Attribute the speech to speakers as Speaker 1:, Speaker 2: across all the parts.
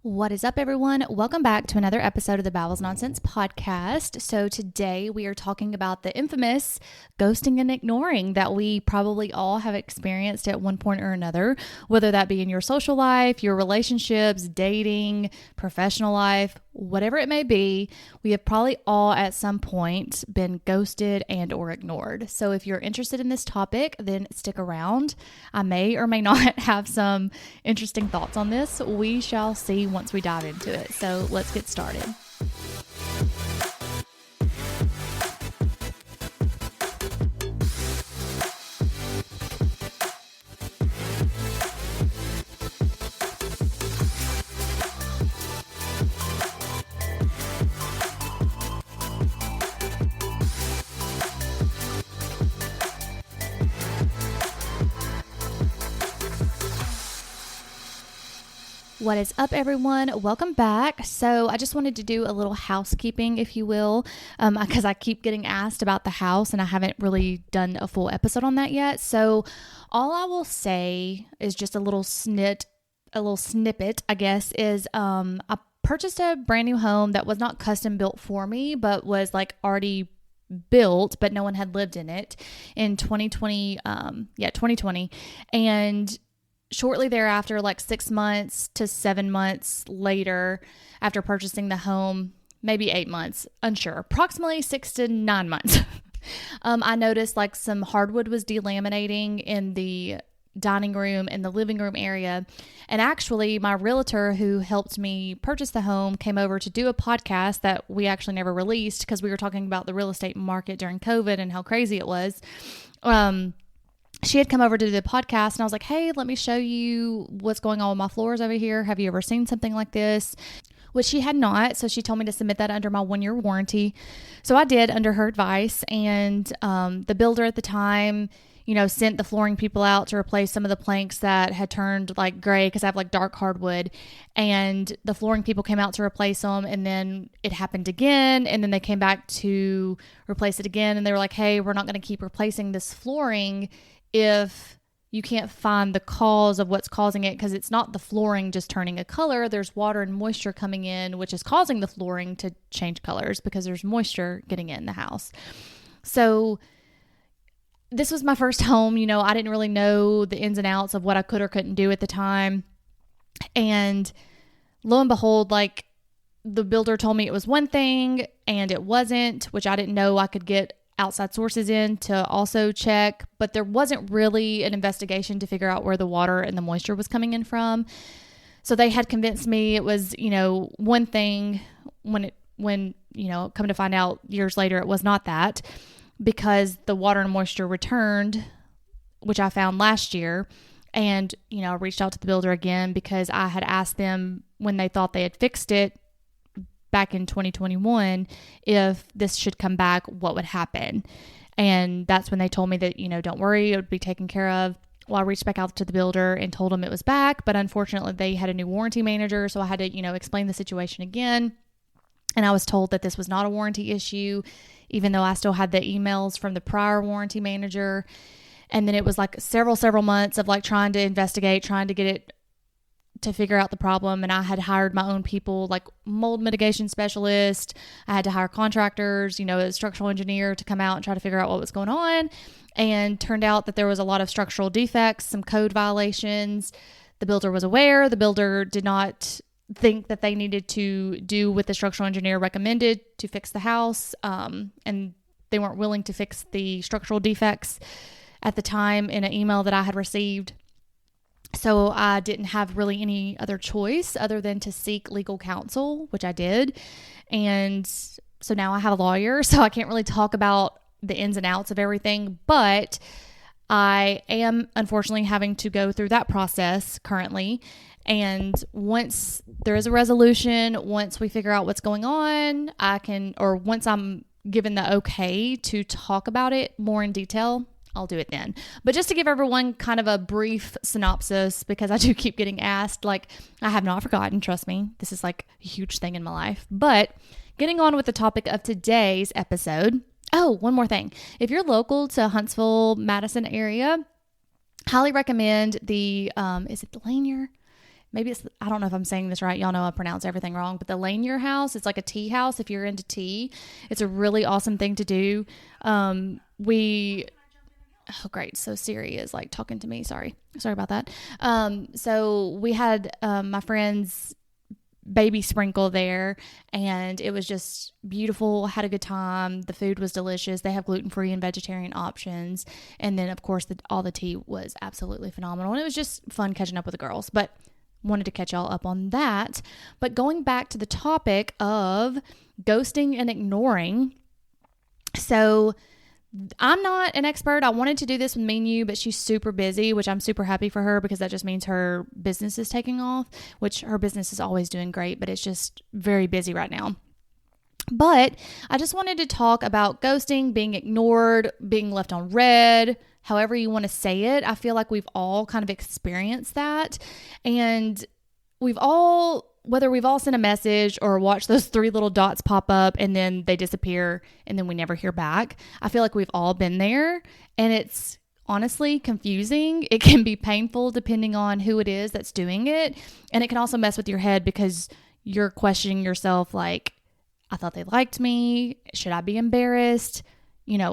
Speaker 1: What is up, everyone? Welcome back to another episode of the Babbles Nonsense podcast. So today we are talking about the infamous ghosting and ignoring that we probably all have experienced at one point or another, whether that be in your social life, your relationships, dating, professional life, whatever it may be. We have probably all at some point been ghosted and or ignored. So if you're interested in this topic, then stick around. I may or may not have some interesting thoughts on this. We shall see once we dive into it. So let's get started. What is up, everyone? Welcome back. So I just wanted to do a little housekeeping, if you will, because I keep getting asked about the house and I haven't really done a full episode on that yet. So all I will say is just a little snippet, I guess, is I purchased a brand new home that was not custom built for me, but was like already built, but no one had lived in it in 2020. 2020. And shortly thereafter, like 6 months to 7 months later, after purchasing the home, maybe 8 months, unsure, approximately 6 to 9 months, I noticed like some hardwood was delaminating in the dining room and the living room area. And actually, my realtor who helped me purchase the home came over to do a podcast that we actually never released because we were talking about the real estate market during COVID and how crazy it was. She had come over to do the podcast and I was like, hey, let me show you what's going on with my floors over here. Have you ever seen something like this? Which she had not. So she told me to submit that under my 1-year warranty. So I did under her advice. And the builder at the time, sent the flooring people out to replace some of the planks that had turned like gray because I have like dark hardwood. And the flooring people came out to replace them. And then it happened again. And then they came back to replace it again. And they were like, hey, we're not going to keep replacing this flooring if you can't find the cause of what's causing it, because it's not the flooring just turning a color. There's water and moisture coming in, which is causing the flooring to change colors because there's moisture getting in the house. So this was my first home. I didn't really know the ins and outs of what I could or couldn't do at the time. And lo and behold, like the builder told me it was one thing and it wasn't, which I didn't know I could get outside sources in to also check, but there wasn't really an investigation to figure out where the water and the moisture was coming in from. So they had convinced me it was, one thing when come to find out years later, it was not that, because the water and moisture returned, which I found last year. And, I reached out to the builder again because I had asked them when they thought they had fixed it back in 2021, if this should come back, what would happen? And that's when they told me that, don't worry, it would be taken care of. Well, I reached back out to the builder and told them it was back, but unfortunately they had a new warranty manager. So I had to, explain the situation again. And I was told that this was not a warranty issue, even though I still had the emails from the prior warranty manager. And then it was like several months of like trying to investigate, trying to get it to figure out the problem. And I had hired my own people, like mold mitigation specialist. I had to hire contractors, a structural engineer to come out and try to figure out what was going on. And turned out that there was a lot of structural defects, some code violations. The builder was aware. The builder did not think that they needed to do what the structural engineer recommended to fix the house. And they weren't willing to fix the structural defects at the time in an email that I had received. So I didn't have really any other choice other than to seek legal counsel, which I did. And so now I have a lawyer, so I can't really talk about the ins and outs of everything, but I am unfortunately having to go through that process currently. And once there is a resolution, once we figure out what's going on, once I'm given the okay to talk about it more in detail, I'll do it then. But just to give everyone kind of a brief synopsis, because I do keep getting asked, like, I have not forgotten, trust me. This is like a huge thing in my life. But getting on with the topic of today's episode. Oh, one more thing. If you're local to Huntsville, Madison area, highly recommend the, is it the Lanier? maybe it's, I don't know if I'm saying this right. Y'all know I pronounce everything wrong, but the Lanier house, it's like a tea house. If you're into tea, it's a really awesome thing to do. Oh, great. So Siri is like talking to me. Sorry about that. So we had, my friend's baby sprinkle there, and it was just beautiful. Had a good time. The food was delicious. They have gluten-free and vegetarian options. And then of course all the tea was absolutely phenomenal. And it was just fun catching up with the girls, but wanted to catch y'all up on that. But going back to the topic of ghosting and ignoring. So I'm not an expert. I wanted to do this with me and you, but she's super busy, which I'm super happy for her because that just means her business is taking off, which her business is always doing great, but it's just very busy right now. But I just wanted to talk about ghosting, being ignored, being left on red, however you want to say it. I feel like we've all kind of experienced that. And whether we've all sent a message or watched those 3 little dots pop up and then they disappear and then we never hear back, I feel like we've all been there, and it's honestly confusing. It can be painful depending on who it is that's doing it. And it can also mess with your head because you're questioning yourself like, I thought they liked me. Should I be embarrassed?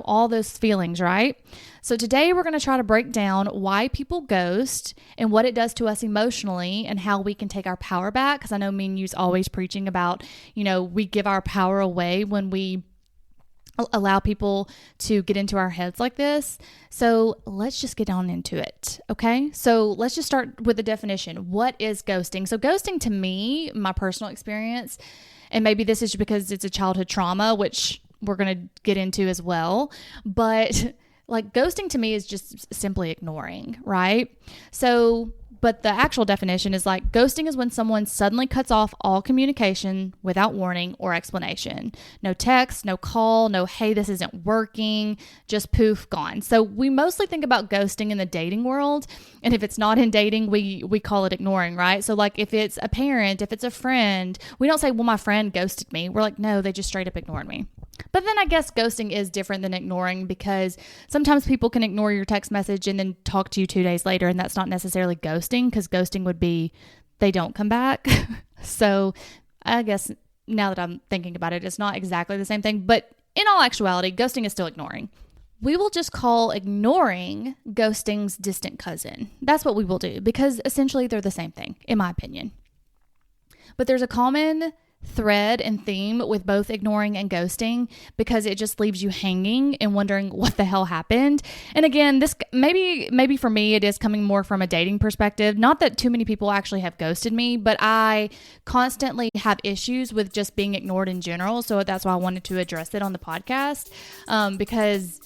Speaker 1: All those feelings, right? So today we're going to try to break down why people ghost and what it does to us emotionally and how we can take our power back. Because I know me and you's always preaching about, we give our power away when we allow people to get into our heads like this. So let's just get on into it. Okay. So let's just start with the definition. What is ghosting? So ghosting to me, my personal experience, and maybe this is because it's a childhood trauma, which we're going to get into as well. But like ghosting to me is just simply ignoring, right? So, but the actual definition is like ghosting is when someone suddenly cuts off all communication without warning or explanation. No text, no call, no, hey, this isn't working, just poof, gone. So we mostly think about ghosting in the dating world. And if it's not in dating, we call it ignoring, right? So like if it's a parent, if it's a friend, we don't say, well, my friend ghosted me. We're like, no, they just straight up ignored me. But then I guess ghosting is different than ignoring because sometimes people can ignore your text message and then talk to you 2 days later. And that's not necessarily ghosting, because ghosting would be they don't come back. So I guess now that I'm thinking about it, it's not exactly the same thing. But in all actuality, ghosting is still ignoring. We will just call ignoring ghosting's distant cousin. That's what we will do because essentially they're the same thing, in my opinion. But there's a common thread and theme with both ignoring and ghosting because it just leaves you hanging and wondering what the hell happened. And again, this maybe for me it is coming more from a dating perspective. Not that too many people actually have ghosted me, but I constantly have issues with just being ignored in general. So that's why I wanted to address it on the podcast because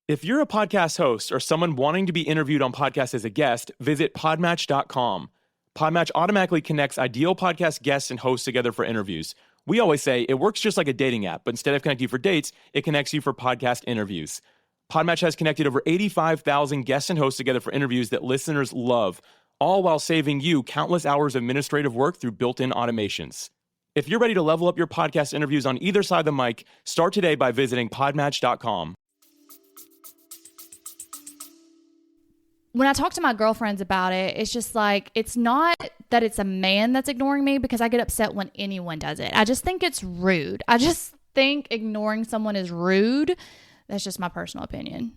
Speaker 2: if you're a podcast host or someone wanting to be interviewed on podcasts as a guest, visit podmatch.com. Podmatch automatically connects ideal podcast guests and hosts together for interviews. We always say it works just like a dating app, but instead of connecting you for dates, it connects you for podcast interviews. Podmatch has connected over 85,000 guests and hosts together for interviews that listeners love, all while saving you countless hours of administrative work through built-in automations. If you're ready to level up your podcast interviews on either side of the mic, start today by visiting podmatch.com.
Speaker 1: When I talk to my girlfriends about it, it's just like, it's not that it's a man that's ignoring me because I get upset when anyone does it. I just think it's rude. I just think ignoring someone is rude. That's just my personal opinion.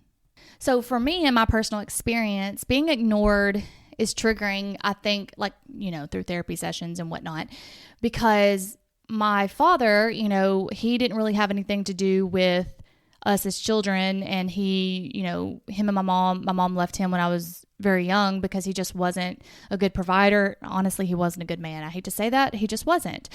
Speaker 1: So for me, in my personal experience, being ignored is triggering, I think, like, through therapy sessions and whatnot, because my father, he didn't really have anything to do with us as children. And he, him and my mom left him when I was very young because he just wasn't a good provider. Honestly, he wasn't a good man. I hate to say that. He just wasn't.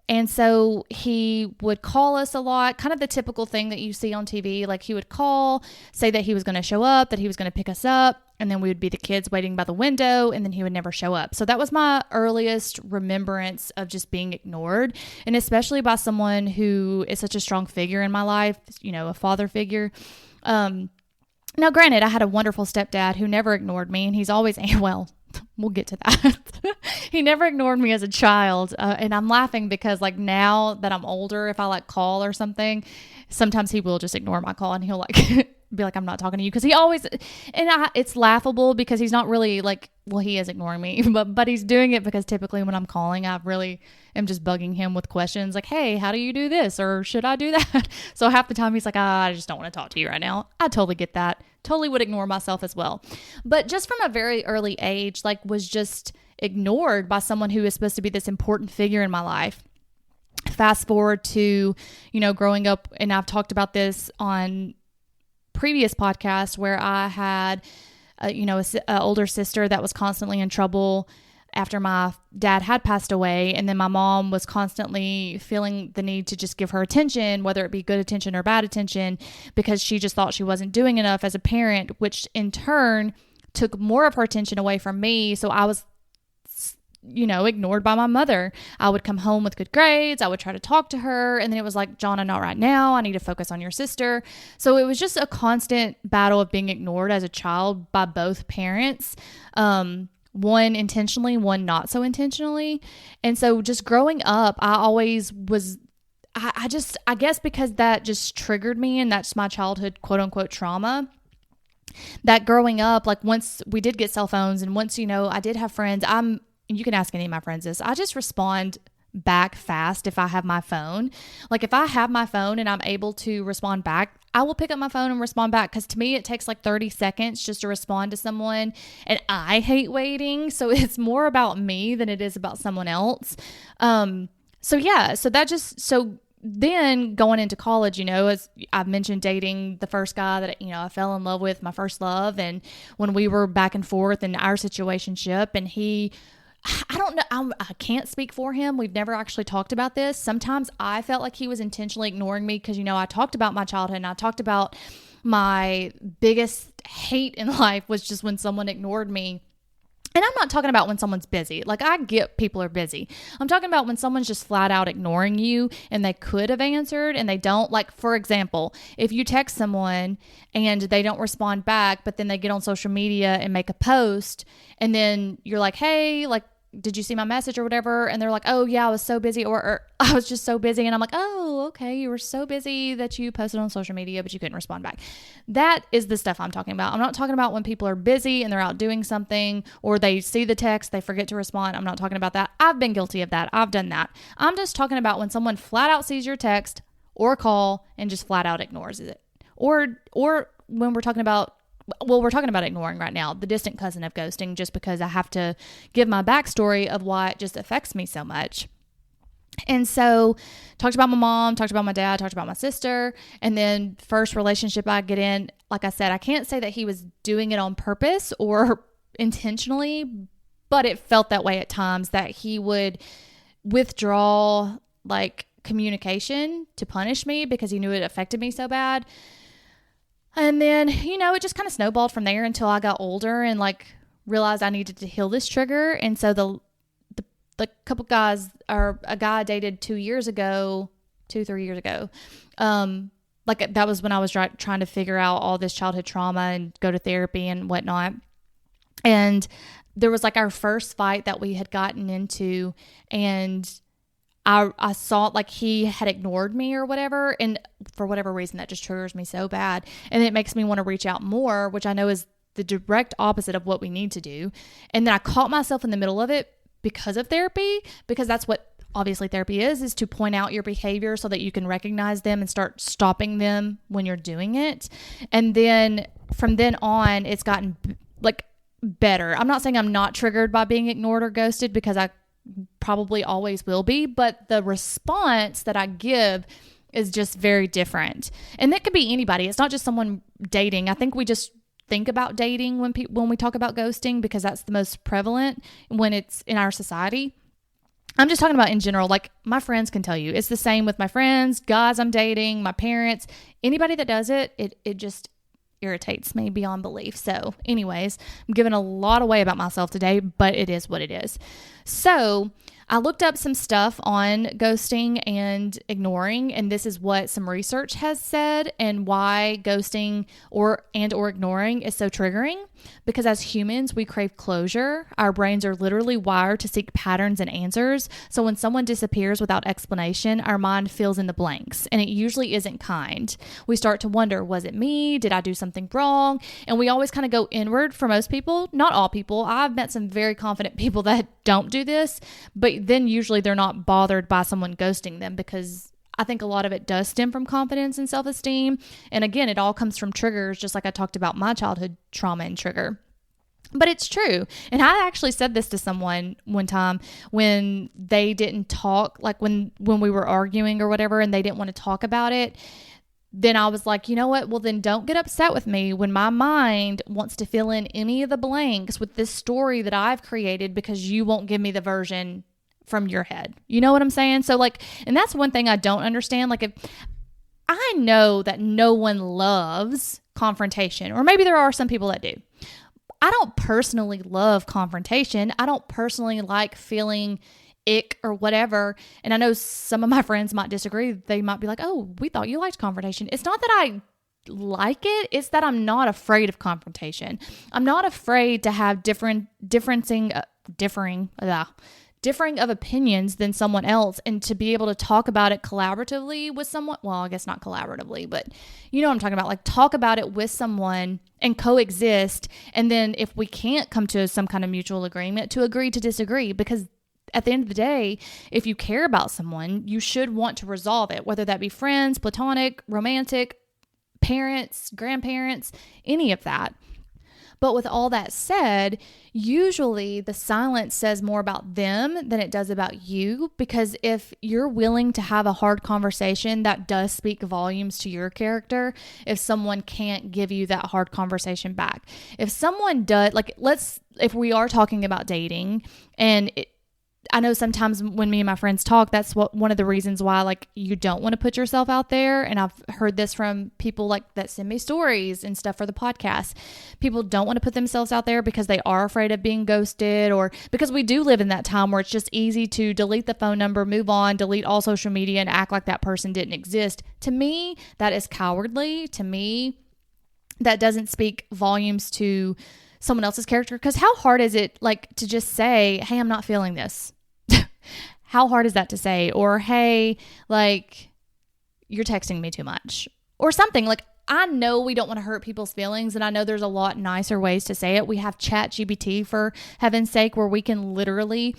Speaker 1: And so he would call us a lot, kind of the typical thing that you see on TV. Like he would call, say that he was going to show up, that he was going to pick us up, and then we would be the kids waiting by the window, and then he would never show up. So that was my earliest remembrance of just being ignored, and especially by someone who is such a strong figure in my life, a father figure. Now, granted, I had a wonderful stepdad who never ignored me, and he's always, well, we'll get to that. He never ignored me as a child. And I'm laughing because like now that I'm older, if I like call or something, sometimes he will just ignore my call and he'll like be like, I'm not talking to you. Cause he always, it's laughable because he's not really like, well, he is ignoring me, but he's doing it because typically when I'm calling, I really am just bugging him with questions like, hey, how do you do this? Or should I do that? So half the time he's like, I just don't want to talk to you right now. I totally get that. Totally would ignore myself as well. But just from a very early age, like was just ignored by someone who is supposed to be this important figure in my life. Fast forward to, growing up, and I've talked about this on previous podcasts where I had, a older sister that was constantly in trouble after my dad had passed away. And then my mom was constantly feeling the need to just give her attention, whether it be good attention or bad attention, because she just thought she wasn't doing enough as a parent, which in turn took more of her attention away from me. So I was ignored by my mother. I would come home with good grades. I would try to talk to her. And then it was like, Jonna, not right now. I need to focus on your sister. So it was just a constant battle of being ignored as a child by both parents. One intentionally, one not so intentionally. And so just growing up, I always was, I guess because that just triggered me, and that's my childhood quote unquote trauma. That growing up, like once we did get cell phones and once, I did have friends, you can ask any of my friends this, I just respond back fast if I have my phone. Like if I have my phone and I'm able to respond back, I will pick up my phone and respond back, because to me it takes like 30 seconds just to respond to someone, and I hate waiting. So it's more about me than it is about someone else. So then going into college, as I've mentioned, dating the first guy that, I fell in love with, my first love. And when we were back and forth in our situationship, and I don't know, I can't speak for him. We've never actually talked about this. Sometimes I felt like he was intentionally ignoring me because, I talked about my childhood, and I talked about my biggest hate in life was just when someone ignored me. And I'm not talking about when someone's busy. Like, I get people are busy. I'm talking about when someone's just flat out ignoring you and they could have answered and they don't. Like, for example, if you text someone and they don't respond back, but then they get on social media and make a post, and then you're like, hey, like, did you see my message or whatever? And they're like, oh yeah, I was so busy, or I was just so busy. And I'm like, oh, okay. You were so busy that you posted on social media, but you couldn't respond back. That is the stuff I'm talking about. I'm not talking about when people are busy and they're out doing something, or they see the text, they forget to respond. I'm not talking about that. I've been guilty of that. I've done that. I'm just talking about when someone flat out sees your text or call and just flat out ignores it. Or when we're talking about ignoring right now, the distant cousin of ghosting, just because I have to give my backstory of why it just affects me so much. And so talked about my mom, talked about my dad, talked about my sister. And then first relationship I get in, like I said, I can't say that he was doing it on purpose or intentionally, but it felt that way at times, that he would withdraw like communication to punish me because he knew it affected me so bad. And then, it just kind of snowballed from there until I got older and like realized I needed to heal this trigger. And so the couple guys, or a guy I dated 3 years ago, like that was when I was trying to figure out all this childhood trauma and go to therapy and whatnot. And there was like our first fight that we had gotten into, and I saw like he had ignored me or whatever. And for whatever reason, that just triggers me so bad. And it makes me want to reach out more, which I know is the direct opposite of what we need to do. And then I caught myself in the middle of it because of therapy, because that's what obviously therapy is to point out your behavior so that you can recognize them and start stopping them when you're doing it. And then from then on, it's gotten like better. I'm not saying I'm not triggered by being ignored or ghosted, because I probably always will be, but the response that I give is just very different. And that could be anybody. It's not just someone dating. I think we just think about dating when we talk about ghosting, because that's the most prevalent when it's in our society. I'm just talking about in general. Like, my friends can tell you it's the same with my friends, guys I'm dating, my parents, anybody that does it just irritates me beyond belief. So anyways, I'm giving a lot away about myself today, but it is what it is. So I looked up some stuff on ghosting and ignoring, and this is what some research has said and why ghosting or ignoring is so triggering. Because as humans, we crave closure. Our brains are literally wired to seek patterns and answers. So when someone disappears without explanation, our mind fills in the blanks, and it usually isn't kind. We start to wonder, was it me? Did I do something wrong? And we always kind of go inward for most people. Not all people. I've met some very confident people that don't do this, but then usually they're not bothered by someone ghosting them, because I think a lot of it does stem from confidence and self-esteem. And again, it all comes from triggers, just like I talked about my childhood trauma and trigger. But it's true. And I actually said this to someone one time when they didn't talk, like when we were arguing or whatever, and they didn't want to talk about it. Then I was like, you know what? Well, then don't get upset with me when my mind wants to fill in any of the blanks with this story that I've created, because you won't give me the version from your head. You know what I'm saying? So like, and that's one thing I don't understand. Like, if I know that no one loves confrontation, or maybe there are some people that do. I don't personally love confrontation. I don't personally like feeling ick or whatever. And I know some of my friends might disagree. They might be like, oh, we thought you liked confrontation. It's not that I like it. It's that I'm not afraid of confrontation. I'm not afraid to have differing of opinions than someone else, and to be able to talk about it collaboratively with someone. Well, I guess not collaboratively, but you know what I'm talking about. Like, talk about it with someone and coexist. And then if we can't come to some kind of mutual agreement, to agree to disagree, because at the end of the day, if you care about someone, you should want to resolve it, whether that be friends, platonic, romantic, parents, grandparents, any of that. But with all that said, usually the silence says more about them than it does about you, because if you're willing to have a hard conversation, that does speak volumes to your character if someone can't give you that hard conversation back. If someone does, like, if we are talking about dating, and I know sometimes when me and my friends talk, that's one of the reasons why, like, you don't want to put yourself out there. And I've heard this from people like that send me stories and stuff for the podcast. People don't want to put themselves out there because they are afraid of being ghosted, or because we do live in that time where it's just easy to delete the phone number, move on, delete all social media, and act like that person didn't exist. To me, that is cowardly. To me, that doesn't speak volumes to someone else's character. Because how hard is it, like, to just say, hey, I'm not feeling this? How hard is that to say? Or, hey, like, you're texting me too much, or something. Like, I know we don't want to hurt people's feelings, and I know there's a lot nicer ways to say it. We have ChatGPT, for heaven's sake, where we can literally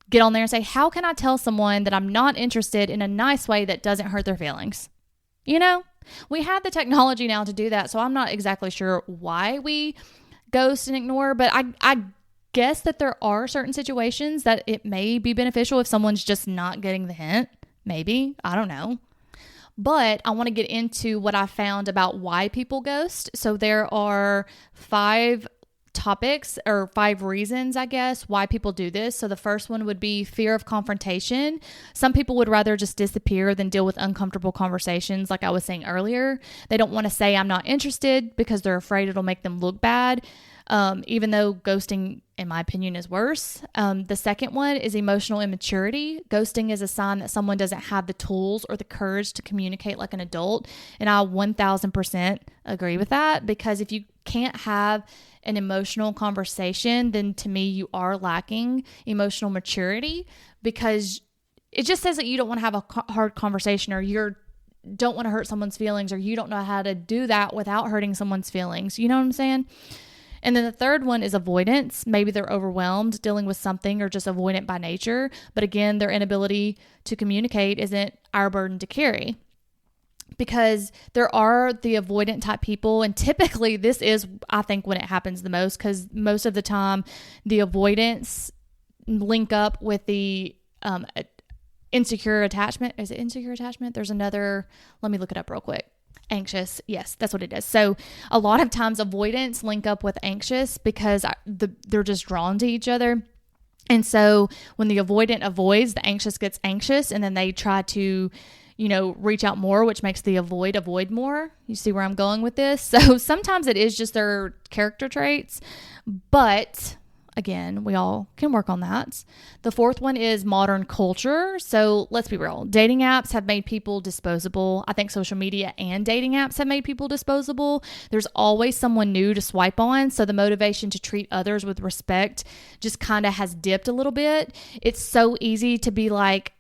Speaker 1: get on there and say, how can I tell someone that I'm not interested in a nice way that doesn't hurt their feelings? You know, we have the technology now to do that. So I'm not exactly sure why we ghost and ignore, but I guess that there are certain situations that it may be beneficial if someone's just not getting the hint. Maybe. I don't know. But I want to get into what I found about why people ghost. So there are 5 topics, or 5 reasons, I guess, why people do this. So the first one would be fear of confrontation. Some people would rather just disappear than deal with uncomfortable conversations, like I was saying earlier. They don't want to say I'm not interested because they're afraid it'll make them look bad. Even though ghosting, in my opinion, is worse. The second one is emotional immaturity. Ghosting is a sign that someone doesn't have the tools or the courage to communicate like an adult. And I 1000% agree with that, because if you can't have an emotional conversation, then to me, you are lacking emotional maturity, because it just says that you don't want to have a hard conversation, or you don't want to hurt someone's feelings, or you don't know how to do that without hurting someone's feelings. You know what I'm saying? And then the third one is avoidance. Maybe they're overwhelmed dealing with something, or just avoidant by nature. But again, their inability to communicate isn't our burden to carry, because there are the avoidant type people. And typically this is, I think, when it happens the most, because most of the time the avoidance link up with the insecure attachment. Is it insecure attachment? There's another, let me look it up real quick. Anxious. Yes, that's what it is. So a lot of times avoidants link up with anxious because they're just drawn to each other. And so when the avoidant avoids, the anxious gets anxious, and then they try to, reach out more, which makes the avoid more. You see where I'm going with this? So sometimes it is just their character traits, but Again, we all can work on that. The fourth one is modern culture. So let's be real. Dating apps have made people disposable. I think social media and dating apps have made people disposable. There's always someone new to swipe on. So the motivation to treat others with respect just kind of has dipped a little bit. It's so easy to be like,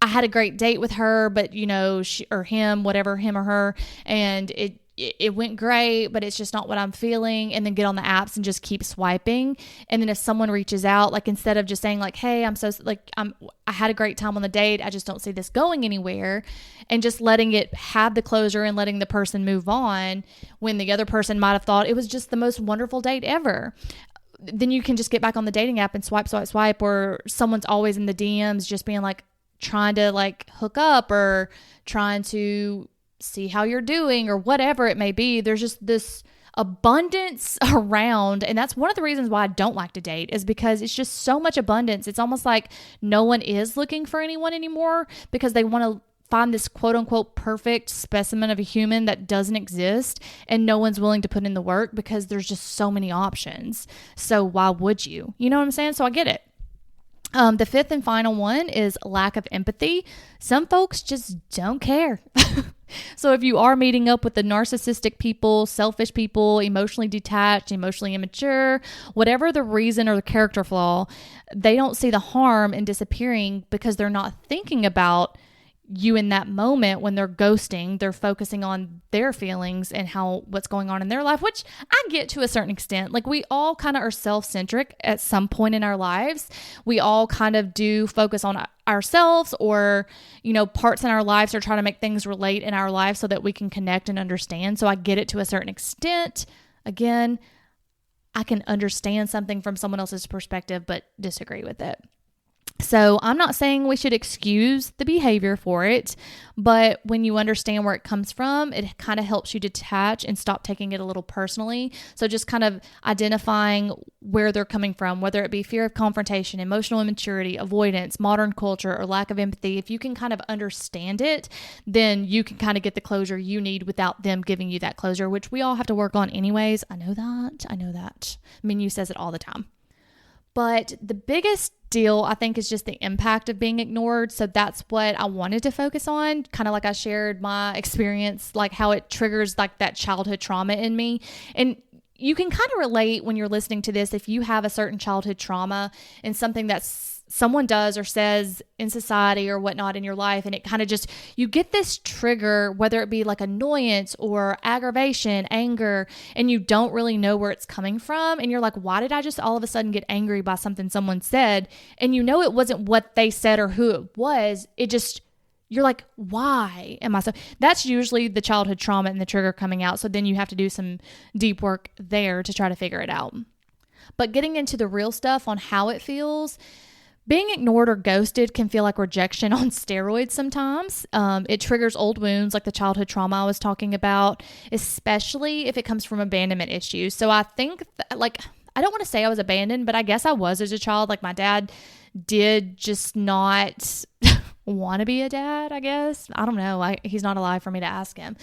Speaker 1: I had a great date with her, but she or him, whatever, him or her, and it went great, but it's just not what I'm feeling. And then get on the apps and just keep swiping. And then if someone reaches out, like instead of just saying like, hey, I had a great time on the date, I just don't see this going anywhere, and just letting it have the closure and letting the person move on when the other person might have thought it was just the most wonderful date ever. Then you can just get back on the dating app and swipe, or someone's always in the DMs just being like, trying to like hook up or trying to see how you're doing or whatever it may be. There's just this abundance around. And that's one of the reasons why I don't like to date, is because it's just so much abundance. It's almost like no one is looking for anyone anymore because they want to find this quote unquote perfect specimen of a human that doesn't exist, and no one's willing to put in the work because there's just so many options. So why would you? You know what I'm saying? So I get it. The fifth and final one is lack of empathy. Some folks just don't care. So if you are meeting up with the narcissistic people, selfish people, emotionally detached, emotionally immature, whatever the reason or the character flaw, they don't see the harm in disappearing because they're not thinking about you in that moment. When they're ghosting, they're focusing on their feelings and what's going on in their life, which I get to a certain extent. Like, we all kind of are self-centric at some point in our lives. We all kind of do focus on ourselves, or, parts in our lives, or try to make things relate in our lives so that we can connect and understand. So I get it to a certain extent. Again, I can understand something from someone else's perspective, but disagree with it. So I'm not saying we should excuse the behavior for it, but when you understand where it comes from, it kind of helps you detach and stop taking it a little personally. So just kind of identifying where they're coming from, whether it be fear of confrontation, emotional immaturity, avoidance, modern culture, or lack of empathy. If you can kind of understand it, then you can kind of get the closure you need without them giving you that closure, which we all have to work on anyways. I know that. Menu says it all the time. But the biggest deal, I think, is just the impact of being ignored. So that's what I wanted to focus on. Kind of like I shared my experience, like how it triggers like that childhood trauma in me. And you can kind of relate when you're listening to this if you have a certain childhood trauma and something that's someone does or says in society or whatnot in your life, and it kind of just, you get this trigger, whether it be like annoyance or aggravation, anger, and you don't really know where it's coming from, and you're like, why did I just all of a sudden get angry by something someone said? And it wasn't what they said or who it was. You're like, why am I so? That's usually the childhood trauma and the trigger coming out. So then you have to do some deep work there to try to figure it out. But getting into the real stuff on how it feels, being ignored or ghosted can feel like rejection on steroids sometimes. It triggers old wounds like the childhood trauma I was talking about, especially if it comes from abandonment issues. So I think, I don't want to say I was abandoned, but I guess I was as a child. Like, my dad did just not want to be a dad, I guess. I don't know. He's not alive for me to ask him.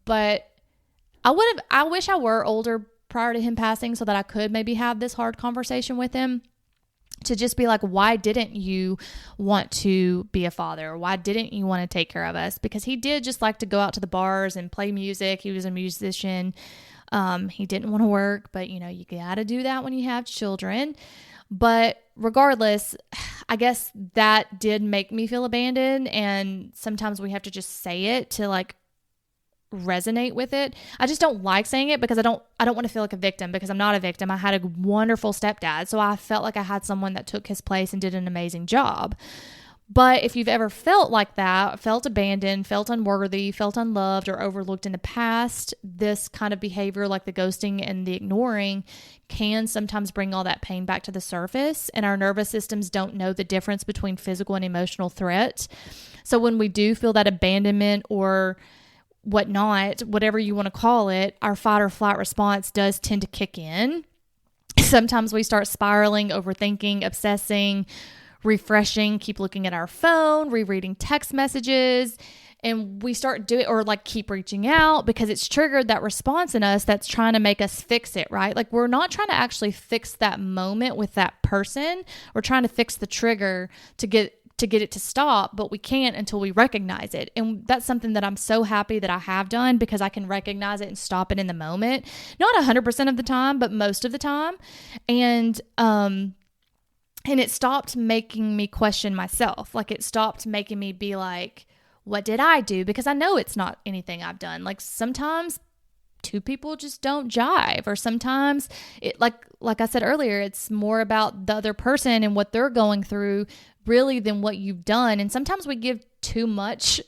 Speaker 1: But I wish I were older prior to him passing so that I could maybe have this hard conversation with him. To just be like, why didn't you want to be a father? Why didn't you want to take care of us? Because he did just like to go out to the bars and play music. He was a musician. He didn't want to work, but you got to do that when you have children. But regardless, I guess that did make me feel abandoned. And sometimes we have to just say it to like resonate with it. I just don't like saying it because I don't want to feel like a victim, because I'm not a victim. I had a wonderful stepdad, so I felt like I had someone that took his place and did an amazing job. But if you've ever felt like that, felt abandoned, felt unworthy, felt unloved, or overlooked in the past, this kind of behavior, like the ghosting and the ignoring, can sometimes bring all that pain back to the surface, and our nervous systems don't know the difference between physical and emotional threat. So when we do feel that abandonment or whatnot, whatever you want to call it, our fight or flight response does tend to kick in. Sometimes we start spiraling, overthinking, obsessing, refreshing, keep looking at our phone, rereading text messages. and we start doing, or like keep reaching out because it's triggered that response in us that's trying to make us fix it, right? Like we're not trying to actually fix that moment with that person. We're trying to fix the trigger to get it to stop, but we can't until we recognize it. And that's something that I'm so happy that I have done, because I can recognize it and stop it in the moment. Not 100% of the time, but most of the time. And it stopped making me question myself. Like it stopped making me be like, what did I do? Because I know it's not anything I've done. Like sometimes two people just don't jive, or sometimes it, like I said earlier, it's more about the other person and what they're going through really than what you've done. And sometimes we give too much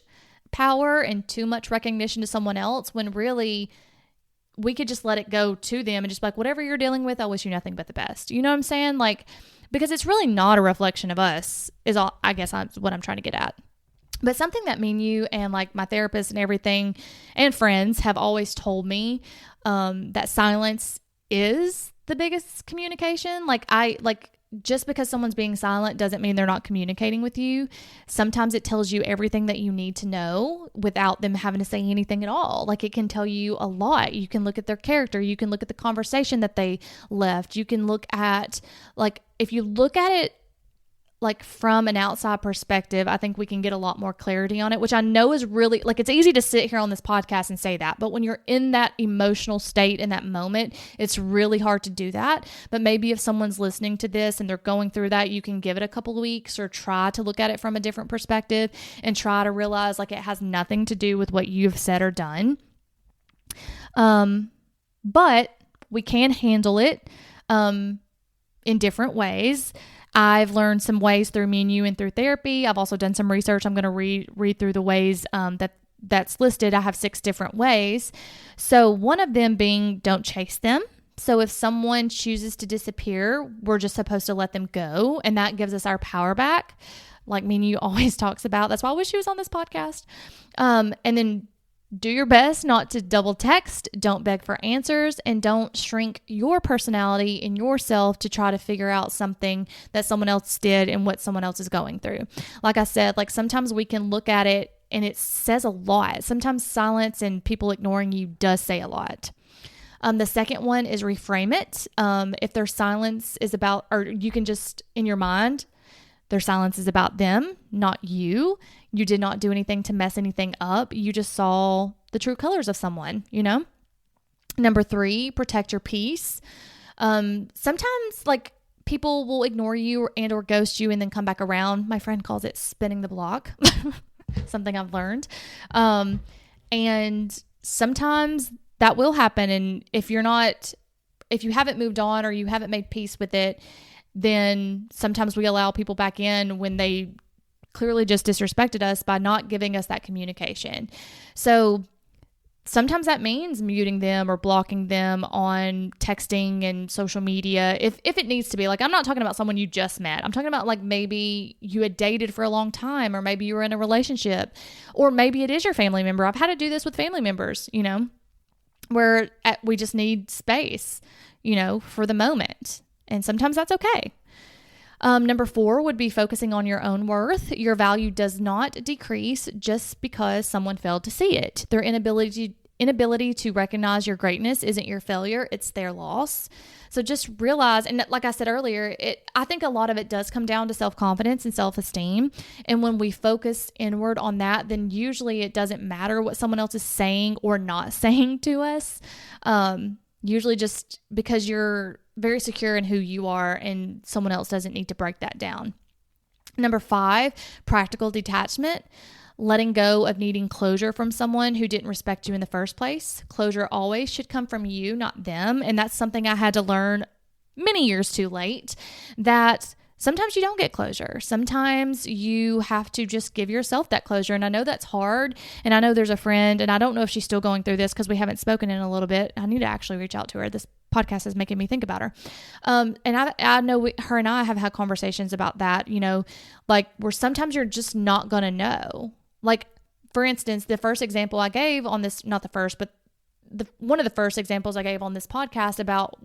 Speaker 1: power and too much recognition to someone else, when really we could just let it go to them and just be like, whatever you're dealing with, I wish you nothing but the best. You know what I'm saying? Like, because it's really not a reflection of us is all, I guess that's what I'm trying to get at. But something that me and you and like my therapist and everything and friends have always told me, that silence is the biggest communication. Just because someone's being silent doesn't mean they're not communicating with you. Sometimes it tells you everything that you need to know without them having to say anything at all. Like it can tell you a lot. You can look at their character. You can look at the conversation that they left. You can look at, like, if you look at it like from an outside perspective, I think we can get a lot more clarity on it, which I know is really, like, it's easy to sit here on this podcast and say that, but when you're in that emotional state in that moment, it's really hard to do that. But maybe if someone's listening to this and they're going through that, you can give it a couple of weeks or try to look at it from a different perspective and try to realize like it has nothing to do with what you've said or done. But we can handle it in different ways. I've learned some ways through me and you and through therapy. I've also done some research. I'm going to read through the ways that's listed. I have 6 different ways. So one of them being, don't chase them. So if someone chooses to disappear, we're just supposed to let them go. And that gives us our power back. Like me and you always talks about. That's why I wish she was on this podcast. And then do your best not to double text, don't beg for answers, and don't shrink your personality and yourself to try to figure out something that someone else did and what someone else is going through. Like I said, like sometimes we can look at it and it says a lot. Sometimes silence and people ignoring you does say a lot. The second one is reframe it. If their silence is about, or you can just in your mind, their silence is about them, not you. You did not do anything to mess anything up. You just saw the true colors of someone, you know? Number 3, protect your peace. Sometimes like people will ignore you or ghost you and then come back around. My friend calls it spinning the block, something I've learned. And sometimes that will happen. And if you haven't moved on or you haven't made peace with it, then sometimes we allow people back in when they clearly just disrespected us by not giving us that communication. So sometimes that means muting them or blocking them on texting and social media if it needs to be. Like, I'm not talking about someone you just met. I'm talking about like maybe you had dated for a long time, or maybe you were in a relationship, or maybe it is your family member. I've had to do this with family members, you know, where we just need space, you know, for the moment. And sometimes that's okay. Number 4 would be focusing on your own worth. Your value does not decrease just because someone failed to see it. Their inability to recognize your greatness isn't your failure, it's their loss. So just realize, and like I said earlier, I think a lot of it does come down to self-confidence and self-esteem. And when we focus inward on that, then usually it doesn't matter what someone else is saying or not saying to us. Usually just because you're very secure in who you are and someone else doesn't need to break that down. Number 5, practical detachment. Letting go of needing closure from someone who didn't respect you in the first place. Closure always should come from you, not them. And that's something I had to learn many years too late, that sometimes you don't get closure. Sometimes you have to just give yourself that closure. And I know that's hard. And I know there's a friend, and I don't know if she's still going through this because we haven't spoken in a little bit. I need to actually reach out to her. This podcast is making me think about her. And I know her and I have had conversations about that, you know, like where sometimes you're just not going to know. Like, for instance, the first example I gave on this, not the first, but one of the first examples I gave on this podcast about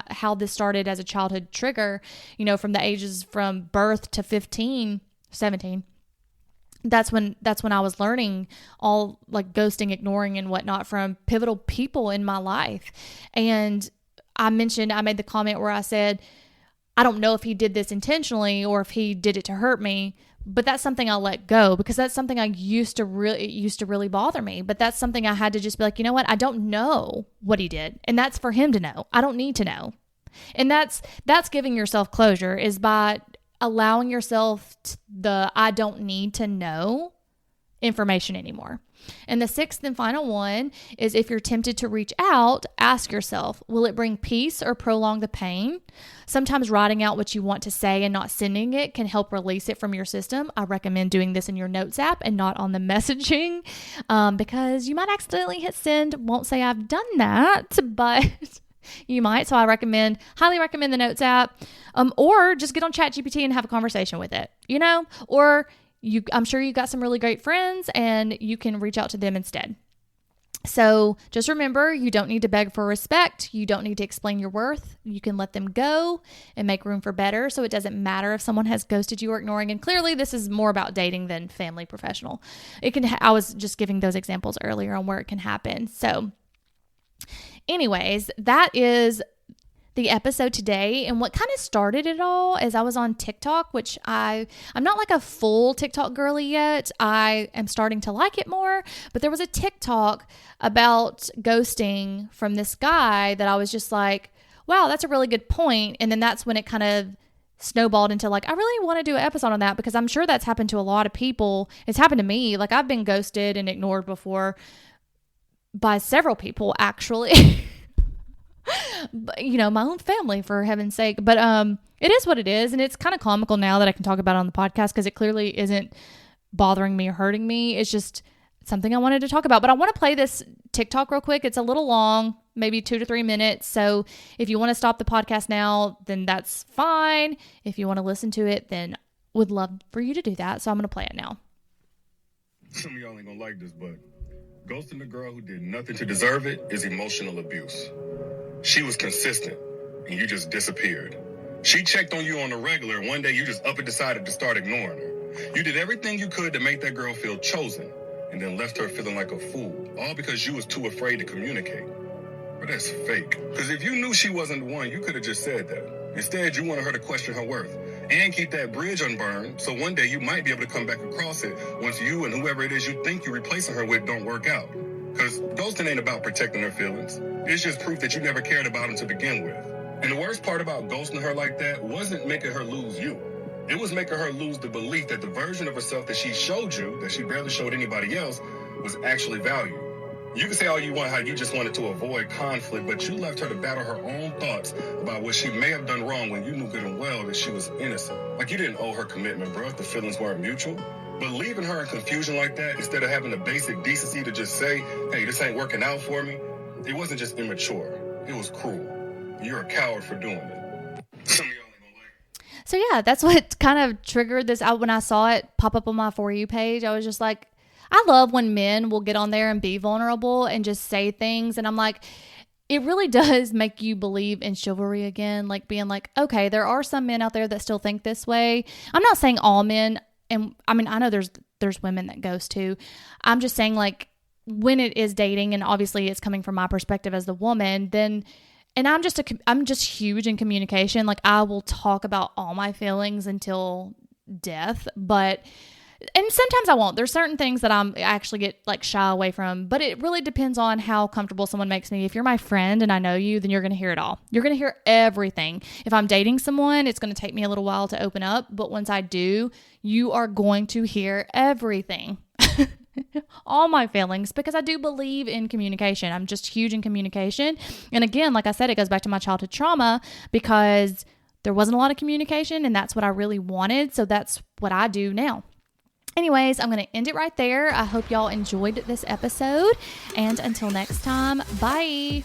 Speaker 1: how this started as a childhood trigger, you know, from the ages from birth to 15, 17. that's when I was learning all like ghosting, ignoring and whatnot from pivotal people in my life. And I made the comment where I said, I don't know if he did this intentionally or if he did it to hurt me, but that's something I let go because that's something it used to really bother me. But that's something I had to just be like, you know what? I don't know what he did. And that's for him to know. I don't need to know. And that's giving yourself closure, is by allowing yourself the I don't need to know information anymore. And the sixth and final one is, if you're tempted to reach out, ask yourself, will it bring peace or prolong the pain? Sometimes writing out what you want to say and not sending it can help release it from your system. I recommend doing this in your notes app and not on the messaging, because you might accidentally hit send. Won't say I've done that, but you might. So I highly recommend the notes app, or just get on ChatGPT and have a conversation with it, or I'm sure you got some really great friends and you can reach out to them instead. So just remember, you don't need to beg for respect. You don't need to explain your worth. You can let them go and make room for better. So it doesn't matter if someone has ghosted you or ignoring. And clearly this is more about dating than family, professional. I was just giving those examples earlier on where it can happen. So anyways, that is the episode today. And what kind of started it all is I was on TikTok, which I'm not like a full TikTok girly yet. I am starting to like it more, but there was a TikTok about ghosting from this guy that I was just like, wow, that's a really good point. And then that's when it kind of snowballed into like, I really want to do an episode on that, because I'm sure that's happened to a lot of people. It's happened to me. Like, I've been ghosted and ignored before by several people, actually. But, my own family, for heaven's sake. But it is what it is. And it's kind of comical now that I can talk about it on the podcast, because it clearly isn't bothering me or hurting me. It's just something I wanted to talk about. But I want to play this TikTok real quick. It's a little long, maybe 2 to 3 minutes. So if you want to stop the podcast now, then that's fine. If you want to listen to it, then would love for you to do that. So I'm going to play it now.
Speaker 3: Some of y'all ain't gonna like this, but ghosting the girl who did nothing to deserve it is emotional abuse. She was consistent, and you just disappeared. She checked on you on the regular, and one day you just up and decided to start ignoring her. You did everything you could to make that girl feel chosen, and then left her feeling like a fool, all because you was too afraid to communicate. But that's fake. Because if you knew she wasn't the one, you could have just said that. Instead, you wanted her to question her worth and keep that bridge unburned, so one day you might be able to come back across it once you and whoever it is you think you're replacing her with don't work out. Because ghosting ain't about protecting her feelings. It's just proof that you never cared about them to begin with. And the worst part about ghosting her like that wasn't making her lose you. It was making her lose the belief that the version of herself that she showed you, that she barely showed anybody else, was actually valued. You can say all you want how you just wanted to avoid conflict, but you left her to battle her own thoughts about what she may have done wrong when you knew good and well that she was innocent. Like, you didn't owe her commitment, bro, if the feelings weren't mutual. But leaving her in confusion like that, instead of having the basic decency to just say, hey, this ain't working out for me, it wasn't just immature. It was cruel. You're a coward for doing it. Some of y'all ain't gonna like it.
Speaker 1: So yeah, that's what kind of triggered this out. When I saw it pop up on my For You page, I was just like, I love when men will get on there and be vulnerable and just say things. And I'm like, it really does make you believe in chivalry again. Like, being like, okay, there are some men out there that still think this way. I'm not saying all men. And I mean, I know there's women that ghost too. I'm just saying, like, when it is dating, and obviously it's coming from my perspective as the woman, then, and I'm just huge in communication. Like, I will talk about all my feelings until death, and sometimes I won't. There's certain things that I actually get like shy away from, but it really depends on how comfortable someone makes me. If you're my friend and I know you, then you're going to hear it all. You're going to hear everything. If I'm dating someone, it's going to take me a little while to open up, but once I do, you are going to hear everything. All my feelings, because I do believe in communication. I'm just huge in communication. And again, like I said, it goes back to my childhood trauma, because there wasn't a lot of communication, and that's what I really wanted. So that's what I do now. Anyways, I'm going to end it right there. I hope y'all enjoyed this episode. And until next time, bye.